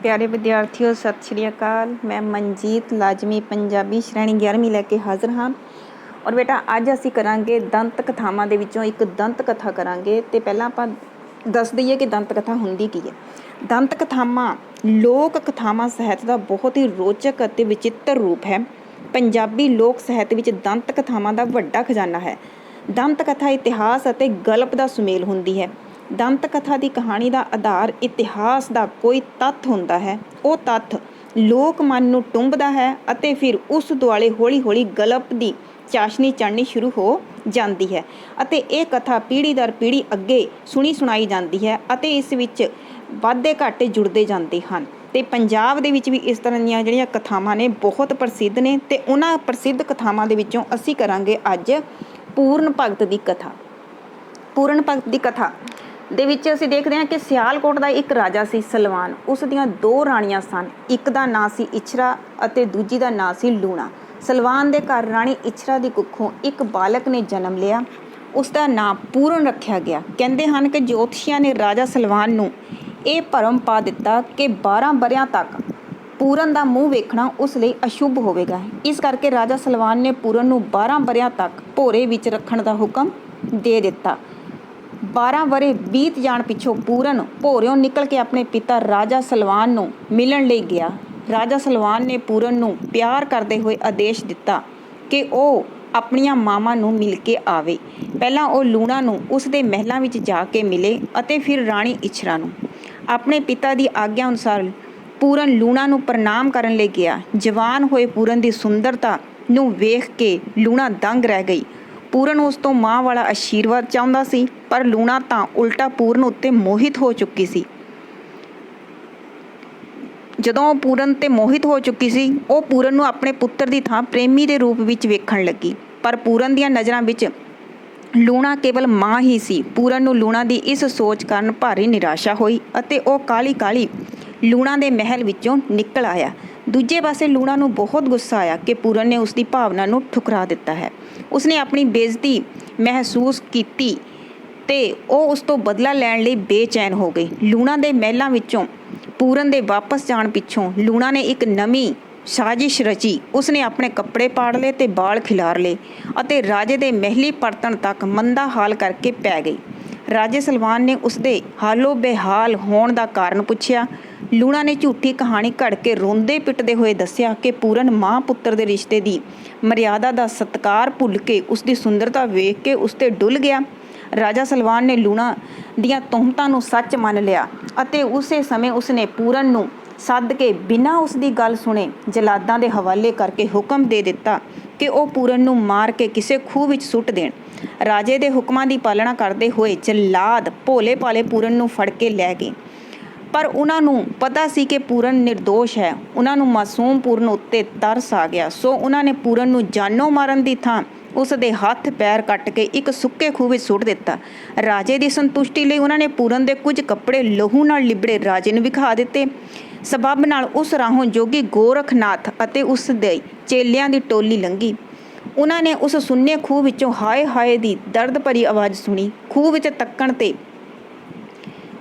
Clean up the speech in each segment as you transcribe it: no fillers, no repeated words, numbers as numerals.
प्यारे विद्यार्थियों सत श्री अकाल। मैं मनजीत लाजमी पंजाबी श्रेणी 11ਵੀਂ ਲੈ ਕੇ ਹਾਜ਼ਰ ਹਾਂ। ਔਰ ਬੇਟਾ ਅੱਜ ਅਸੀਂ ਕਰਾਂਗੇ ਦੰਤ ਕਥਾਵਾਂ ਦੇ ਵਿੱਚੋਂ ਇੱਕ ਦੰਤ ਕਥਾ ਕਰਾਂਗੇ। ਤੇ ਪਹਿਲਾਂ ਆਪਾਂ ਦੱਸ ਦਈਏ ਕਿ ਦੰਤ ਕਥਾ ਹੁੰਦੀ ਕੀ ਹੈ। ਦੰਤ ਕਥਾਵਾਂ ਲੋਕ ਕਥਾਵਾਂ ਸਾਹਿਤ ਦਾ ਬਹੁਤ ਹੀ ਰੋਚਕ ਅਤੇ ਵਿਚਿੱਤਰ ਰੂਪ ਹੈ। ਪੰਜਾਬੀ ਲੋਕ ਸਾਹਿਤ ਵਿੱਚ ਦੰਤ ਕਥਾਵਾਂ ਦਾ ਵੱਡਾ ਖਜ਼ਾਨਾ ਹੈ। ਦੰਤ ਕਥਾ ਇਤਿਹਾਸ ਅਤੇ ਗਲਪ ਦਾ ਸੁਮੇਲ ਹੁੰਦੀ ਹੈ। ਦੰਤ ਕਥਾ ਦੀ ਕਹਾਣੀ ਦਾ ਆਧਾਰ ਇਤਿਹਾਸ ਦਾ ਕੋਈ ਤੱਥ ਹੁੰਦਾ ਹੈ। ਉਹ ਤੱਥ ਲੋਕ ਮਨ ਨੂੰ ਟੁੰਬਦਾ ਹੈ ਅਤੇ ਫਿਰ ਉਸ ਦੁਆਲੇ ਹੌਲੀ ਹੌਲੀ ਗਲਪ ਦੀ ਚਾਸ਼ਨੀ ਚੜ੍ਹਨੀ ਸ਼ੁਰੂ ਹੋ ਜਾਂਦੀ ਹੈ ਅਤੇ ਇਹ ਕਥਾ ਪੀੜ੍ਹੀ ਦਰ ਪੀੜ੍ਹੀ ਅੱਗੇ ਸੁਣੀ ਸੁਣਾਈ ਜਾਂਦੀ ਹੈ ਅਤੇ ਇਸ ਵਿੱਚ ਵਾਧੇ ਘਾਟੇ ਜੁੜਦੇ ਜਾਂਦੇ ਹਨ। ਅਤੇ ਪੰਜਾਬ ਦੇ ਵਿੱਚ ਵੀ ਇਸ ਤਰ੍ਹਾਂ ਦੀਆਂ ਜਿਹੜੀਆਂ ਕਥਾਵਾਂ ਨੇ ਬਹੁਤ ਪ੍ਰਸਿੱਧ ਨੇ ਅਤੇ ਉਹਨਾਂ ਪ੍ਰਸਿੱਧ ਕਥਾਵਾਂ ਦੇ ਵਿੱਚੋਂ ਅਸੀਂ ਕਰਾਂਗੇ ਅੱਜ ਪੂਰਨ ਭਗਤ ਦੀ ਕਥਾ। ਪੂਰਨ ਭਗਤ ਦੀ ਕਥਾ ਦੇ ਵਿੱਚ ਅਸੀਂ ਦੇਖਦੇ ਹਾਂ ਕਿ ਸਿਆਲਕੋਟ ਦਾ ਇੱਕ ਰਾਜਾ ਸੀ ਸਲਵਾਨ। ਉਸ ਦੀਆਂ ਦੋ ਰਾਣੀਆਂ ਸਨ। ਇੱਕ ਦਾ ਨਾਂ ਸੀ ਇਛਰਾ ਅਤੇ ਦੂਜੀ ਦਾ ਨਾਂ ਸੀ ਲੂਣਾ। ਸਲਵਾਨ ਦੇ ਘਰ ਰਾਣੀ ਇਛਰਾ ਦੀ ਕੁੱਖੋਂ ਇੱਕ ਬਾਲਕ ਨੇ ਜਨਮ ਲਿਆ। ਉਸ ਦਾ ਨਾਂ ਪੂਰਨ ਰੱਖਿਆ ਗਿਆ। ਕਹਿੰਦੇ ਹਨ ਕਿ ਜੋਤਸ਼ੀਆਂ ਨੇ ਰਾਜਾ ਸਲਵਾਨ ਨੂੰ ਇਹ ਭਰਮ ਪਾ ਦਿੱਤਾ ਕਿ 12 ਵਰ੍ਹਿਆਂ ਤੱਕ ਪੂਰਨ ਦਾ ਮੂੰਹ ਵੇਖਣਾ ਉਸ ਲਈ ਅਸ਼ੁਭ ਹੋਵੇਗਾ। ਇਸ ਕਰਕੇ ਰਾਜਾ ਸਲਵਾਨ ਨੇ ਪੂਰਨ ਨੂੰ 12 ਵਰ੍ਹਿਆਂ ਤੱਕ ਭੋਰੇ ਵਿੱਚ ਰੱਖਣ ਦਾ ਹੁਕਮ ਦੇ ਦਿੱਤਾ। 12 ਵਰ੍ਹੇ ਬੀਤ ਜਾਣ ਪਿੱਛੋਂ ਪੂਰਨ ਭੋਰਿਓਂ ਨਿਕਲ ਕੇ ਆਪਣੇ ਪਿਤਾ ਰਾਜਾ ਸਲਵਾਨ ਨੂੰ ਮਿਲਣ ਲਈ ਗਿਆ। ਰਾਜਾ ਸਲਵਾਨ ਨੇ ਪੂਰਨ ਨੂੰ ਪਿਆਰ ਕਰਦੇ ਹੋਏ ਆਦੇਸ਼ ਦਿੱਤਾ ਕਿ ਉਹ ਆਪਣੀਆਂ ਮਾਵਾਂ ਨੂੰ ਮਿਲ ਕੇ ਆਵੇ। ਪਹਿਲਾਂ ਉਹ ਲੂਣਾ ਨੂੰ ਉਸ ਦੇ ਮਹਿਲਾਂ ਵਿੱਚ ਜਾ ਕੇ ਮਿਲੇ ਅਤੇ ਫਿਰ ਰਾਣੀ ਇਛਰਾ ਨੂੰ। ਆਪਣੇ ਪਿਤਾ ਦੀ ਆਗਿਆ ਅਨੁਸਾਰ ਪੂਰਨ ਲੂਣਾ ਨੂੰ ਪ੍ਰਣਾਮ ਕਰਨ ਲਈ ਗਿਆ। ਜਵਾਨ ਹੋਏ ਪੂਰਨ ਦੀ ਸੁੰਦਰਤਾ ਨੂੰ ਵੇਖ ਕੇ ਲੂਣਾ ਦੰਗ ਰਹਿ ਗਈ। ਪੂਰਨ ਉਸ ਤੋਂ ਮਾਂ ਵਾਲਾ ਆਸ਼ੀਰਵਾਦ ਚਾਹੁੰਦਾ ਸੀ, ਪਰ ਲੂਣਾ ਤਾਂ ਉਲਟਾ ਪੂਰਨ ਉੱਤੇ ਮੋਹਿਤ ਹੋ ਚੁੱਕੀ ਸੀ। ਜਦੋਂ ਉਹ ਪੂਰਨ 'ਤੇ ਮੋਹਿਤ ਹੋ ਚੁੱਕੀ ਸੀ, ਉਹ ਪੂਰਨ ਨੂੰ ਆਪਣੇ ਪੁੱਤਰ ਦੀ ਥਾਂ ਪ੍ਰੇਮੀ ਦੇ ਰੂਪ ਵਿੱਚ ਵੇਖਣ ਲੱਗੀ। ਪਰ ਪੂਰਨ ਦੀਆਂ ਨਜ਼ਰਾਂ ਵਿੱਚ ਲੂਣਾ ਕੇਵਲ ਮਾਂ ਹੀ ਸੀ। ਪੂਰਨ ਨੂੰ ਲੂਣਾ ਦੀ ਇਸ ਸੋਚ ਕਾਰਨ ਭਾਰੀ ਨਿਰਾਸ਼ਾ ਹੋਈ ਅਤੇ ਉਹ ਕਾਹਲੀ ਕਾਹਲੀ ਲੂਣਾ ਦੇ ਮਹਿਲ ਵਿੱਚੋਂ ਨਿਕਲ ਆਇਆ। ਦੂਜੇ ਪਾਸੇ ਲੂਣਾ ਨੂੰ ਬਹੁਤ ਗੁੱਸਾ ਆਇਆ ਕਿ ਪੂਰਨ ਨੇ ਉਸਦੀ ਭਾਵਨਾ ਨੂੰ ਠੁਕਰਾ ਦਿੱਤਾ ਹੈ। ਉਸਨੇ ਆਪਣੀ ਬੇਇੱਜ਼ਤੀ ਮਹਿਸੂਸ ਕੀਤੀ ਅਤੇ ਉਹ ਉਸ ਤੋਂ ਬਦਲਾ ਲੈਣ ਲਈ ਬੇਚੈਨ ਹੋ ਗਈ। ਲੂਣਾ ਦੇ ਮਹਿਲਾਂ ਵਿੱਚੋਂ ਪੂਰਨ ਦੇ ਵਾਪਸ ਜਾਣ ਪਿੱਛੋਂ ਲੂਣਾ ਨੇ ਇੱਕ ਨਵੀਂ ਸਾਜ਼ਿਸ਼ ਰਚੀ। ਉਸਨੇ ਆਪਣੇ ਕੱਪੜੇ ਪਾੜ ਲਏ ਅਤੇ ਵਾਲ ਖਿਲਾਰ ਲਏ ਅਤੇ ਰਾਜੇ ਦੇ ਮਹਿਲੀ ਪਰਤਣ ਤੱਕ ਮੰਦਾ ਹਾਲ ਕਰਕੇ ਪੈ ਗਈ। ਰਾਜੇ ਸਲਵਾਨ ਨੇ ਉਸਦੇ ਹਾਲੋ ਬੇਹਾਲ ਹੋਣ ਦਾ ਕਾਰਨ ਪੁੱਛਿਆ। ਲੂਣਾ ਨੇ ਝੂਠੀ ਕਹਾਣੀ ਘੜ ਕੇ ਰੋਂਦੇ ਪਿੱਟਦੇ ਹੋਏ ਦੱਸਿਆ ਕਿ ਪੂਰਨ ਮਾਂ ਪੁੱਤਰ ਦੇ ਰਿਸ਼ਤੇ ਦੀ ਮਰਿਆਦਾ ਦਾ ਸਤਿਕਾਰ ਭੁੱਲ ਕੇ ਉਸਦੀ ਸੁੰਦਰਤਾ ਵੇਖ ਕੇ ਉਸ 'ਤੇ ਡੁੱਲ ਗਿਆ। ਰਾਜਾ ਸਲਵਾਨ ਨੇ ਲੂਣਾ ਦੀਆਂ ਤੋਹਮਤਾਂ ਨੂੰ ਸੱਚ ਮੰਨ ਲਿਆ ਅਤੇ ਉਸੇ ਸਮੇਂ ਉਸਨੇ ਪੂਰਨ ਨੂੰ ਸੱਦ ਕੇ ਬਿਨਾਂ ਉਸਦੀ ਗੱਲ ਸੁਣੇ ਜਲਾਦਾਂ ਦੇ ਹਵਾਲੇ ਕਰਕੇ ਹੁਕਮ ਦੇ ਦਿੱਤਾ ਕਿ ਉਹ ਪੂਰਨ ਨੂੰ ਮਾਰ ਕੇ ਕਿਸੇ ਖੂਹ ਵਿੱਚ ਸੁੱਟ ਦੇਣ। ਰਾਜੇ ਦੇ ਹੁਕਮਾਂ ਦੀ ਪਾਲਣਾ ਕਰਦੇ ਹੋਏ ਜਲਾਦ ਭੋਲੇ ਭਾਲੇ ਪੂਰਨ ਨੂੰ ਫੜ ਕੇ ਲੈ ਗਏ। ਪਰ ਉਹਨਾਂ ਨੂੰ ਪਤਾ ਸੀ ਕਿ ਪੂਰਨ ਨਿਰਦੋਸ਼ ਹੈ। ਉਹਨਾਂ ਨੂੰ ਮਾਸੂਮ ਪੂਰਨ ਉੱਤੇ ਤਰਸ ਆ ਗਿਆ, ਸੋ ਉਹਨਾਂ ਨੇ ਪੂਰਨ ਨੂੰ ਜਾਨੋਂ ਮਾਰਨ ਦੀ ਥਾਂ ਉਸ ਦੇ ਹੱਥ ਪੈਰ ਕੱਟ ਕੇ ਇੱਕ ਸੁੱਕੇ ਖੂਹ ਵਿੱਚ ਸੁੱਟ ਦਿੱਤਾ। ਰਾਜੇ ਦੀ ਸੰਤੁਸ਼ਟੀ ਲਈ ਉਹਨਾਂ ਨੇ ਪੂਰਨ ਦੇ ਕੁਝ ਕੱਪੜੇ ਲਹੂ ਨਾਲ ਲਿਬੜੇ ਰਾਜੇ ਨੂੰ ਵਿਖਾ ਦਿੱਤੇ। ਸਬੱਬ ਨਾਲ ਉਸ ਰਾਹੋਂ ਜੋਗੀ ਗੋਰਖਨਾਥ ਅਤੇ ਉਸ ਦੇ ਚੇਲਿਆਂ ਦੀ ਟੋਲੀ ਲੰਘੀ। ਉਹਨਾਂ ਨੇ ਉਸ ਸੁੰਨੇ ਖੂਹ ਵਿੱਚੋਂ ਹਾਏ ਹਾਏ ਦੀ ਦਰਦ ਭਰੀ ਆਵਾਜ਼ ਸੁਣੀ। ਖੂਹ ਵਿੱਚ ਤੱਕਣ 'ਤੇ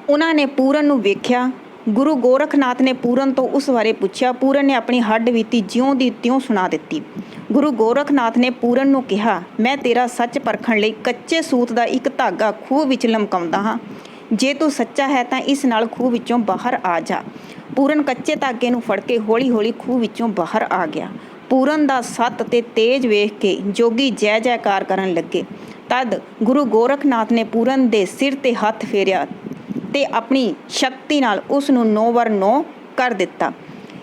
ਉਹਨਾਂ ਨੇ ਪੂਰਨ ਨੂੰ ਵੇਖਿਆ। ਗੁਰੂ ਗੋਰਖਨਾਥ ਨੇ ਪੂਰਨ ਤੋਂ ਉਸ ਬਾਰੇ ਪੁੱਛਿਆ। ਪੂਰਨ ਨੇ ਆਪਣੀ ਹੱਡ ਬੀਤੀ ਜਿਉਂ ਦੀ ਤਿਉਂ ਸੁਣਾ ਦਿੱਤੀ। ਗੁਰੂ ਗੋਰਖਨਾਥ ਨੇ ਪੂਰਨ ਨੂੰ ਕਿਹਾ, ਮੈਂ ਤੇਰਾ ਸੱਚ ਪਰਖਣ ਲਈ ਕੱਚੇ ਸੂਤ ਦਾ ਇੱਕ ਧਾਗਾ ਖੂਹ ਵਿੱਚ ਲਮਕਾਉਂਦਾ ਹਾਂ। ਜੇ ਤੂੰ ਸੱਚਾ ਹੈ ਤਾਂ ਇਸ ਨਾਲ ਖੂਹ ਵਿੱਚੋਂ ਬਾਹਰ ਆ ਜਾ। ਪੂਰਨ ਕੱਚੇ ਧਾਗੇ ਨੂੰ ਫੜ ਕੇ ਹੌਲੀ ਹੌਲੀ ਖੂਹ ਵਿੱਚੋਂ ਬਾਹਰ ਆ ਗਿਆ। ਪੂਰਨ ਦਾ ਸੱਤ ਤੇ ਤੇਜ ਵੇਖ ਕੇ ਜੋਗੀ ਜੈ ਜੈਕਾਰ ਕਰਨ ਲੱਗੇ। ਤਦ ਗੁਰੂ ਗੋਰਖਨਾਥ ਨੇ ਪੂਰਨ ਦੇ ਸਿਰ 'ਤੇ ਹੱਥ ਫੇਰਿਆ ਤੇ ਆਪਣੀ ਸ਼ਕਤੀ ਨਾਲ ਉਸ ਨੂੰ 9x9 ਕਰ ਦਿੱਤਾ।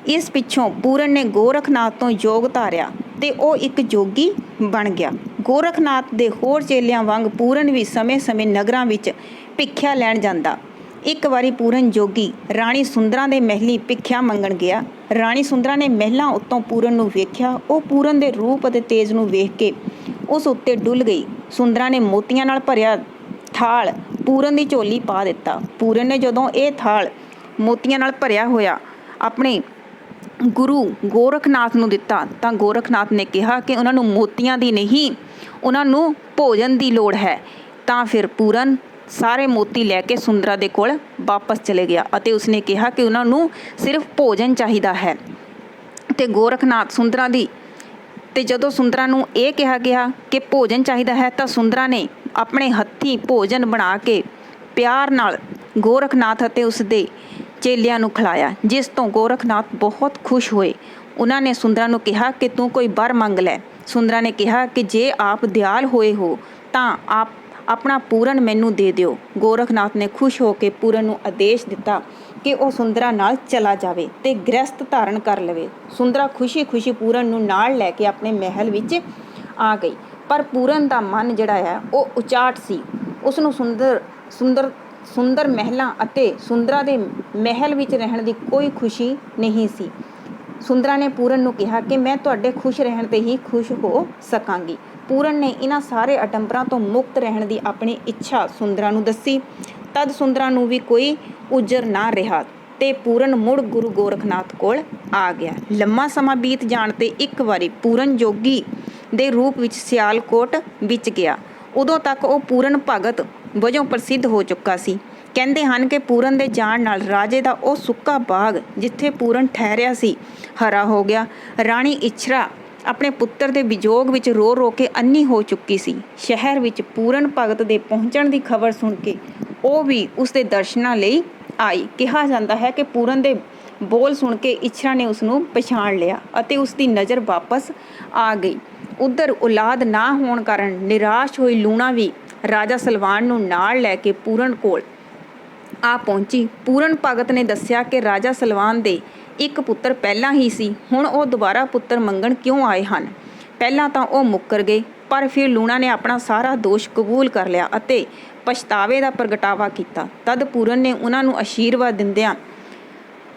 ਇਸ ਪਿੱਛੋਂ ਪੂਰਨ ਨੇ ਗੋਰਖਨਾਥ ਤੋਂ ਯੋਗ ਧਾਰਿਆ ਤੇ ਉਹ ਇੱਕ ਜੋਗੀ ਬਣ ਗਿਆ। ਗੋਰਖਨਾਥ ਦੇ ਹੋਰ ਚੇਲਿਆਂ ਵਾਂਗ ਪੂਰਨ ਵੀ ਸਮੇਂ-ਸਮੇਂ ਨਗਰਾਂ ਵਿੱਚ ਭਿੱਖਿਆ ਲੈਣ ਜਾਂਦਾ। ਇੱਕ ਵਾਰੀ ਪੂਰਨ ਜੋਗੀ ਰਾਣੀ ਸੁੰਦਰਾਂ ਦੇ ਮਹਿਲੀਂ ਭਿੱਖਿਆ ਮੰਗਣ ਗਿਆ। ਰਾਣੀ ਸੁੰਦਰਾਂ ਨੇ ਮਹਿਲਾਂ ਉੱਤੋਂ ਪੂਰਨ ਨੂੰ ਵੇਖਿਆ। ਉਹ ਪੂਰਨ ਦੇ ਰੂਪ ਅਤੇ ਤੇਜ ਨੂੰ ਵੇਖ ਕੇ ਉਸ ਉੱਤੇ ਡੁੱਲ ਗਈ। ਸੁੰਦਰਾਂ ਨੇ ਮੋਤੀਆਂ ਨਾਲ ਭਰਿਆ ਥਾਲ ਪੂਰਨ ਦੀ ਝੋਲੀ ਪਾ ਦਿੱਤਾ। ਪੂਰਨ ਨੇ ਜਦੋਂ ਇਹ ਥਾਲ ਮੋਤੀਆਂ ਨਾਲ ਭਰਿਆ ਹੋਇਆ ਆਪਣੇ ਗੁਰੂ ਗੋਰਖਨਾਥ ਨੂੰ ਦਿੱਤਾ ਤਾਂ ਗੋਰਖਨਾਥ ਨੇ ਕਿਹਾ ਕਿ ਉਹਨਾਂ ਨੂੰ ਮੋਤੀਆਂ ਦੀ ਨਹੀਂ, ਉਹਨਾਂ ਨੂੰ ਭੋਜਨ ਦੀ ਲੋੜ ਹੈ। ਤਾਂ ਫਿਰ ਪੂਰਨ ਸਾਰੇ ਮੋਤੀ ਲੈ ਕੇ ਸੁੰਦਰਾ ਦੇ ਕੋਲ ਵਾਪਸ ਚਲੇ ਗਿਆ ਅਤੇ ਉਸਨੇ ਕਿਹਾ ਕਿ ਉਹਨਾਂ ਨੂੰ ਸਿਰਫ ਭੋਜਨ ਚਾਹੀਦਾ ਹੈ। ਤੇ ਗੋਰਖਨਾਥ ਸੁੰਦਰਾ ਦੀ ਤੇ ਜਦੋਂ ਸੁੰਦਰਾ ਨੂੰ ਇਹ ਕਿਹਾ ਗਿਆ ਕਿ ਭੋਜਨ ਚਾਹੀਦਾ ਹੈ ਤਾਂ ਸੁੰਦਰਾ ਨੇ ਆਪਣੇ ਹੱਥੀਂ ਭੋਜਨ ਬਣਾ ਕੇ ਪਿਆਰ ਨਾਲ ਗੋਰਖਨਾਥ ਅਤੇ ਉਸਦੇ ਚੇਲਿਆਂ ਨੂੰ ਖਿਲਾਇਆ, ਜਿਸ ਤੋਂ ਗੋਰਖਨਾਥ ਬਹੁਤ ਖੁਸ਼ ਹੋਏ। ਉਹਨਾਂ ਨੇ ਸੁੰਦਰਾ ਨੂੰ ਕਿਹਾ ਕਿ ਤੂੰ ਕੋਈ ਵਰ ਮੰਗ ਲੈ। ਸੁੰਦਰਾ ਨੇ ਕਿਹਾ ਕਿ ਜੇ ਆਪ ਦਿਆਲ ਹੋਏ ਹੋ ਤਾਂ ਆਪ ਆਪਣਾ ਪੂਰਨ ਮੈਨੂੰ ਦੇ ਦਿਓ। ਗੋਰਖਨਾਥ ਨੇ ਖੁਸ਼ ਹੋ ਕੇ ਪੂਰਨ ਨੂੰ ਆਦੇਸ਼ ਦਿੱਤਾ ਕਿ ਉਹ ਸੁੰਦਰਾ ਨਾਲ ਚਲਾ ਜਾਵੇ ਤੇ ਗ੍ਰਸਤ ਧਾਰਨ ਕਰ ਲਵੇ। ਸੁੰਦਰਾ ਖੁਸ਼ੀ ਪੂਰਨ ਨੂੰ ਨਾਲ ਲੈ ਕੇ ਆਪਣੇ ਮਹਿਲ ਵਿੱਚ ਆ ਗਈ, ਪਰ ਪੂਰਨ ਦਾ ਮਨ ਜਿਹੜਾ ਹੈ ਉਹ ਉਚਾਟ ਸੀ। ਉਸ ਨੂੰ ਸੁੰਦਰ ਮਹਿਲਾਂ ਅਤੇ ਸੁੰਦਰਾ ਦੇ ਮਹਿਲ ਵਿੱਚ ਰਹਿਣ ਦੀ ਕੋਈ ਖੁਸ਼ੀ ਨਹੀਂ ਸੀ। ਸੁੰਦਰਾ ਨੇ ਪੂਰਨ ਨੂੰ ਕਿਹਾ ਕਿ ਮੈਂ ਤੁਹਾਡੇ ਖੁਸ਼ ਰਹਿਣ 'ਤੇ ਹੀ ਖੁਸ਼ ਹੋ ਸਕਾਂਗੀ। ਪੂਰਨ ਨੇ ਇਹਨਾਂ ਸਾਰੇ ਅਡੰਬਰਾਂ ਤੋਂ ਮੁਕਤ ਰਹਿਣ ਦੀ ਆਪਣੀ ਇੱਛਾ ਸੁੰਦਰਾ ਨੂੰ ਦੱਸੀ। ਤਦ ਸੁੰਦਰਾ ਨੂੰ ਵੀ ਕੋਈ ਉਜਰ ਨਾ ਰਿਹਾ ਤੇ ਪੂਰਨ ਮੁੜ ਗੁਰੂ ਗੋਰਖਨਾਥ ਕੋਲ ਆ ਗਿਆ। ਲੰਮਾ ਸਮਾਂ ਬੀਤ ਜਾਣ 'ਤੇ ਇੱਕ ਵਾਰੀ ਪੂਰਨ ਜੋਗੀ ਦੇ ਰੂਪ ਵਿੱਚ ਸਿਆਲਕੋਟ ਵਿੱਚ ਗਿਆ। ਉਦੋਂ ਤੱਕ ਉਹ ਪੂਰਨ ਭਗਤ ਵਜੋਂ ਪ੍ਰਸਿੱਧ ਹੋ ਚੁੱਕਾ ਸੀ। ਕਹਿੰਦੇ ਹਨ ਕਿ ਪੂਰਨ ਦੇ ਜਾਣ ਨਾਲ ਰਾਜੇ ਦਾ ਉਹ ਸੁੱਕਾ ਬਾਗ ਜਿੱਥੇ ਪੂਰਨ ਠਹਿਰਿਆ ਸੀ ਹਰਾ ਹੋ ਗਿਆ। ਰਾਣੀ ਇੱਛਰਾ ਆਪਣੇ ਪੁੱਤਰ ਦੇ ਵਿਜੋਗ ਵਿੱਚ ਰੋ ਰੋ ਕੇ ਅੰਨੀ ਹੋ ਚੁੱਕੀ ਸੀ। ਸ਼ਹਿਰ ਵਿੱਚ ਪੂਰਨ ਭਗਤ ਦੇ ਪਹੁੰਚਣ ਦੀ ਖਬਰ ਸੁਣ ਕੇ ਉਹ ਵੀ ਉਸ ਦੇ ਦਰਸ਼ਨਾਂ ਲਈ ਆਈ। ਕਿਹਾ ਜਾਂਦਾ ਹੈ ਕਿ ਪੂਰਨ ਦੇ ਬੋਲ ਸੁਣ ਕੇ ਇੱਛਰਾ ਨੇ ਉਸ ਨੂੰ ਪਛਾਣ ਲਿਆ ਅਤੇ ਉਸ ਦੀ ਨਜ਼ਰ ਵਾਪਸ ਆ ਗਈ। ਉੱਧਰ ਔਲਾਦ ਨਾ ਹੋਣ ਕਾਰਨ ਨਿਰਾਸ਼ ਹੋਈ ਲੂਣਾ ਵੀ ਰਾਜਾ ਸਲਵਾਨ ਨੂੰ ਨਾਲ ਲੈ ਕੇ ਪੂਰਨ ਕੋਲ ਆ ਪਹੁੰਚੀ। ਪੂਰਨ ਭਗਤ ਨੇ ਦੱਸਿਆ ਕਿ ਰਾਜਾ ਸਲਵਾਨ ਦੇ ਇੱਕ ਪੁੱਤਰ ਪਹਿਲਾਂ ਹੀ ਸੀ, ਹੁਣ ਉਹ ਦੁਬਾਰਾ ਪੁੱਤਰ ਮੰਗਣ ਕਿਉਂ ਆਏ ਹਨ। ਪਹਿਲਾਂ ਤਾਂ ਉਹ ਮੁੱਕਰ ਗਏ, ਪਰ ਫਿਰ ਲੂਣਾ ਨੇ ਆਪਣਾ ਸਾਰਾ ਦੋਸ਼ ਕਬੂਲ ਕਰ ਲਿਆ ਅਤੇ ਪਛਤਾਵੇ ਦਾ ਪ੍ਰਗਟਾਵਾ ਕੀਤਾ। ਤਦ ਪੂਰਨ ਨੇ ਉਹਨਾਂ ਨੂੰ ਆਸ਼ੀਰਵਾਦ ਦਿੰਦਿਆਂ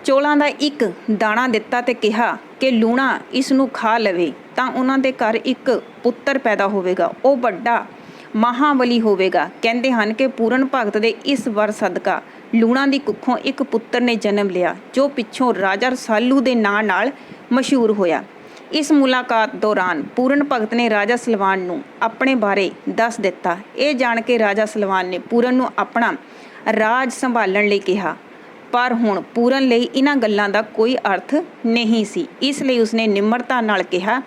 ਚੌਲਾਂ ਦਾ ਇੱਕ ਦਾਣਾ ਦਿੱਤਾ ਤੇ ਕਿਹਾ ਕਿ ਲੂਣਾ ਇਸ ਨੂੰ ਖਾ ਲਵੇ ਤਾਂ ਉਹਨਾਂ ਦੇ ਘਰ ਇੱਕ ਪੁੱਤਰ ਪੈਦਾ ਹੋਵੇਗਾ, ਉਹ ਵੱਡਾ ਮਹਾਬਲੀ ਹੋਵੇਗਾ। ਕਹਿੰਦੇ ਹਨ ਕਿ ਪੂਰਨ ਭਗਤ ਦੇ ਇਸ ਵਰ ਸਦਕਾ ਲੂਣਾ ਦੀ ਕੁੱਖੋਂ ਇੱਕ ਪੁੱਤਰ ਨੇ ਜਨਮ ਲਿਆ, ਜੋ ਪਿੱਛੋਂ ਰਾਜਾ ਰਸਾਲੂ ਦੇ ਨਾਂ ਨਾਲ ਮਸ਼ਹੂਰ ਹੋਇਆ। ਇਸ ਮੁਲਾਕਾਤ ਦੌਰਾਨ ਪੂਰਨ ਭਗਤ ਨੇ ਰਾਜਾ ਸਲਵਾਨ ਨੂੰ ਆਪਣੇ ਬਾਰੇ ਦੱਸ ਦਿੱਤਾ। ਇਹ ਜਾਣ ਕੇ ਰਾਜਾ ਸਲਵਾਨ ਨੇ ਪੂਰਨ ਨੂੰ ਆਪਣਾ ਰਾਜ ਸੰਭਾਲਣ ਲਈ ਕਿਹਾ, ਪਰ ਹੁਣ ਪੂਰਨ ਲਈ ਇਹਨਾਂ ਗੱਲਾਂ ਦਾ ਕੋਈ ਅਰਥ ਨਹੀਂ ਸੀ। ਇਸ ਲਈ ਉਸਨੇ ਨਿਮਰਤਾ ਨਾਲ ਕਿਹਾ,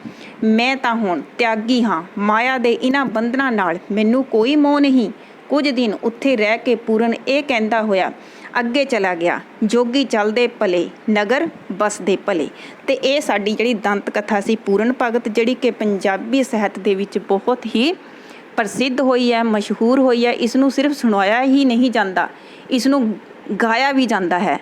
ਮੈਂ ਤਾਂ ਹੁਣ ਤਿਆਗੀ ਹਾਂ, ਮਾਇਆ ਦੇ ਇਹਨਾਂ ਬੰਧਨਾਂ ਨਾਲ ਮੈਨੂੰ ਕੋਈ ਮੋਹ ਨਹੀਂ। ਕੁਝ ਦਿਨ ਉੱਥੇ ਰਹਿ ਕੇ ਪੂਰਨ ਇਹ ਕਹਿੰਦਾ ਹੋਇਆ ਅੱਗੇ ਚਲਾ ਗਿਆ, ਜੋਗੀ ਚੱਲਦੇ ਭਲੇ ਨਗਰ ਬਸਦੇ ਭਲੇ। ਤੇ ਇਹ ਸਾਡੀ ਜਿਹੜੀ ਦੰਤ ਕਥਾ ਸੀ ਪੂਰਨ ਭਗਤ, ਜਿਹੜੀ ਕਿ ਪੰਜਾਬੀ ਸਾਹਿਤ ਦੇ ਵਿੱਚ ਬਹੁਤ ਹੀ ਪ੍ਰਸਿੱਧ ਹੋਈ ਹੈ, ਮਸ਼ਹੂਰ ਹੋਈ ਹੈ। ਇਸ ਨੂੰ ਸਿਰਫ ਸੁਣਾਇਆ ਹੀ ਨਹੀਂ ਜਾਂਦਾ, ਇਸ ਨੂੰ ਗਾਇਆ ਵੀ ਜਾਂਦਾ ਹੈ।